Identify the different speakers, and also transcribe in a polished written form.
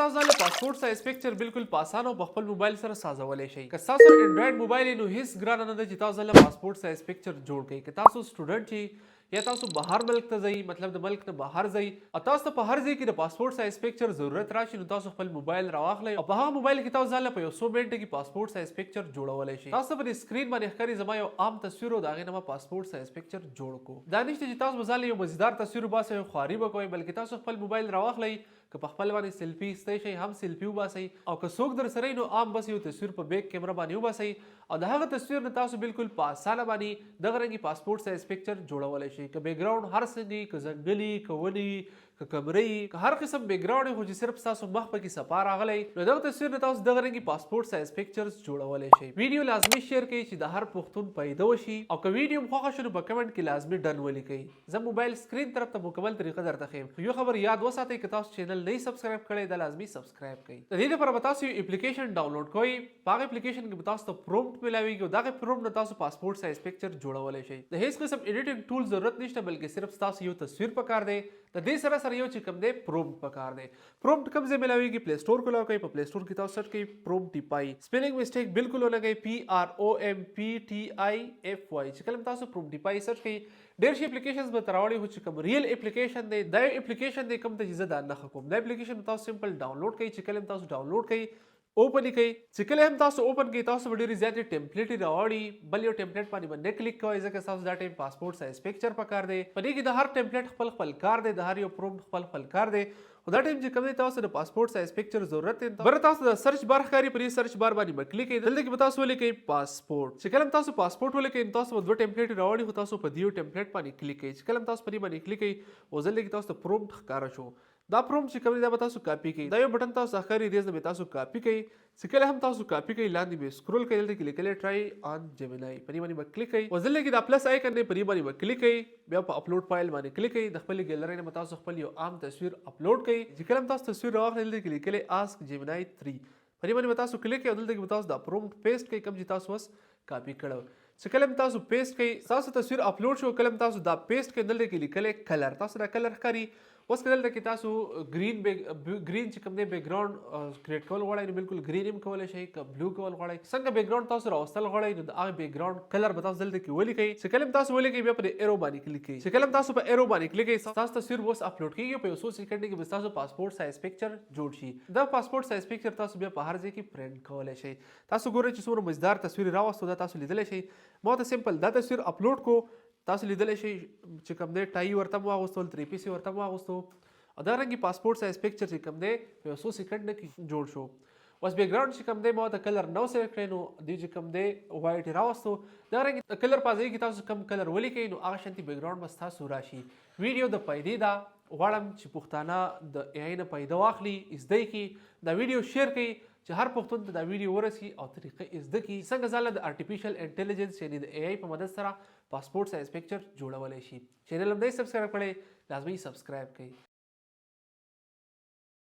Speaker 1: تاسو ځل پاسپورت سایز پکچر بالکل په اسانه په خپل موبایل سره سازولی شئ. که تاسو انډراید موبایل نو هیڅ ګرانه نه ده چې تاسو ځل پاسپورت سایز پکچر جوړ کړئ. که تاسو سټوډنټ یې یا تاسو بهر ملک ته ځئ، مطلب د ملک نه بهر ځئ او تاسو ته په هر ځای کې د پاسپورت سایز پکچر ضرورت راشي، نو تاسو خپل موبایل راواخلئ او په هغه موبایل کې تاسو ځل په یو څو منټو کې پاسپورت سایز پکچر جوړولی شئ. تاسو په سکرین باندې ښکاري زما یو عام تصویر او د هغې نه ما پاسپورت سایز پکچر جوړ کړو. دا نشته چې تاسو به ځل یو مزیدار تصویر وباسئ او خواري به کوئ، بلکې تاسو خپل موبایل راواخلئ، که په خپل باندې سیلفي ایستی شئ هم سیلفي وباسئ، او که څوک در سره نو عام بس یو تصویر په بیک کیمره باندې وباسئ او د هغه تصویر نه تاسو بالکل په اسانه باندې دغه رنګې پاسپورت سایز پکچر جوړولی شئ. که بیکګراوند هر څه دي، که ځنګلي، که ونې، که کمرې، که هر قسم بیکګراوند خو چې صرف ستاسو مخ پکې صفا راغلی، نو دغه تصویر نه تاسو دغه رنګې پاسپورت سایز پکچرز جوړولی شئ. ویډیو لازمي شیر کړئ چې د هر پښتون فایده وشي، او که ویډیو م خوښه شو نو په کمنټ کې لازمي ډن ولیکئ. زه موبایل سکرین طرف ته مکمل طریقه درته ښیم، خو یو خبر یاد وساتئ، که تاسو چینل نه سبسکرایب کړی دا لازمي سبسکرایب کړئ. د دې لپاره به تاسو یو اپلیکیشن ډاونلوډ کوئ. په هغه اپلیکیشن کې به تاسو ته پرومپټ ملاویږي او دغه پرومپټ نه تاسو پاسپورت سایز پکچر جوړولی شئ. د هیڅ قسم ایډیټینګ ټول ضرورت نشته، بلکې صرف ستاسو یو تصویر پکار دی. د دې سره سره یو چې کوم دی پرومپټ پکار دی. پرومپټ کوم ځای ملاویږي؟ پلی سټور کې لاګئ. په پلی سټور کې تاسو سرچ کړئ پرومپټیفای، سپیلینګ مسټیک بالکل ولګئ، PROMPTIFY. چې کله تاسو پرومپټیفای سرچ کړئ ډېر شي اپلیکیشنز به تراوړي، خو چې کوم ریل اپلیکیشن دی دا اپلیکیشن دی کوم ته چې زه دا نښه کوم. دا اپلیکیشن تاسو سمپل ډاونلوډ کړئ. چې کله تاسو ډاونلوډ کړئ اوپن یې کړئ. چې کله هم تاسو اوپن کړئ تاسو به ډېرې زیاتې ټمپلیټې راوړي. بل یو ټمپلیټ باندې به نه کلیک کوئ، ځکه ستاسو دا ټایم پاسپورت سایز پکچر پکار دی. په دې کې د هر ټمپلیټ خپل خپل کار دی، د هر یو پرومپټ خپل خپل کار دی. خو دا ټایم چې کوم دی تاسو د پاسپورت سایز پکچر ضرورت دی. بره تاسو د سرچ بار ښکاري، پر دې سرچ بار باندې به کلیک کړئ. دلته کې به تاسو ولیکئ پاسپورت. چې کله تاسو پاسپورت ولیکئ نو تاسو به دوه ټمپلیټ راوړي، خو تاسو په دې یو ټمپلیټ باندې کلیک کړئ. چې کله تاسو په دې باندې کلیک کړئ او ځل کې تاسو ته پرومپټ ښکاره شو. دا پرومپټ چې کوم دی دا به تاسو کاپي کړئ. دا یو بټن تاسو ښکاري دې نه به تاسو کاپي کړئ. چې کله هم تاسو کاپي کړئ لاندې به سکرول کړئ، دلته کې لیکلی ټرای آن جیمینای، په دې باندې به کلیک کړئ. او ځل کې دا پلس آیکن دی په دې باندې به کلیک کړئ. بیا په اپلوډ فایل باندې کلیک کړئ. د خپلې ګیلرۍ نه به تاسو خپل یو عام تصویر اپلوډ کړئ. چې کله هم تاسو تصویر راواخلئ دلته کې لیکلی آسک جیمینای 3، په دې باندې به تاسو کلیک کړئ او دلته کې به تاسو دا پرومپټ پیسټ کړئ کوم چې تاسو اوس کاپي کړی. چې کله هم تاسو پیسټ کړئ ستاسو تصویر اپلوډ شو. کله هم تاسو دا پیسټ کړئ دلته کې لیکلی کلر، تاسو دا کلر ښکاري. اوس که دلته کې تاسو ګرین چې کوم دی بیکګراوند کریټ کول غواړئ نو بالکل ګرین هم کولی شئ، که بلو کول غواړئ. څنګه بیکګراوند تاسو راوستل غواړئ نو د هغه بیکګراوند کلر به تاسو دلته کې ولیکئ. چې کله هم تاسو ولیکئ بیا پر ایرو باندې کلیک کړئ. چې کله هم تاسو په ایرو باندې کلیک کړئ ستاسو تصویر اوس اپلوډ کېږي. په یو څو سیکنډ کې به ستاسو پاسپورت سایز پکچر جوړ شي. دا پاسپورت سایز پکچر تاسو بیا په هر ځای کې پرنټ کولی شئ. تاسو ګورئ چې څومره مزیدار تصویر راوستو، دا تاسو لیدلی شئ. ما ته سمپل دا تصویر اپلوډ کو، تاسو لیدلی شئ چې کوم دی ټای ورته م واغوستل، 3 پیسې ورته م واغوستو او دا رنګې پاسپورت سایز پکچر چې کوم دی په یو څو سیکنډ کې جوړ شو. اوس بیکګراوند چې کوم دی ما ته کلر نو سلیکټ کړئ نو دوی چې کوم دی وایټ یې راوستو. دا رنګې کلر په ځای کې تاسو کوم کلر ولیکئ نو هغه شانتي بیکګراوند به ستاسو راشي. ویډیو د فایدې ده، غواړم چې پښتانه د اے آی نه فایده واخلي، زده کړي. دا ویډیو شیر کړئ چې هر پښتون ته دا ویډیو ورسي او طریقه زده کړي څنګه ځاله د آرټیفیشل انټیلیجنس یعنې د اے آی په مدد سره پاسپورت سایز پکچر جوړولی شي. چینل هم نه سبسکرایب کړئ، لازمي سبسکرایب کړئ.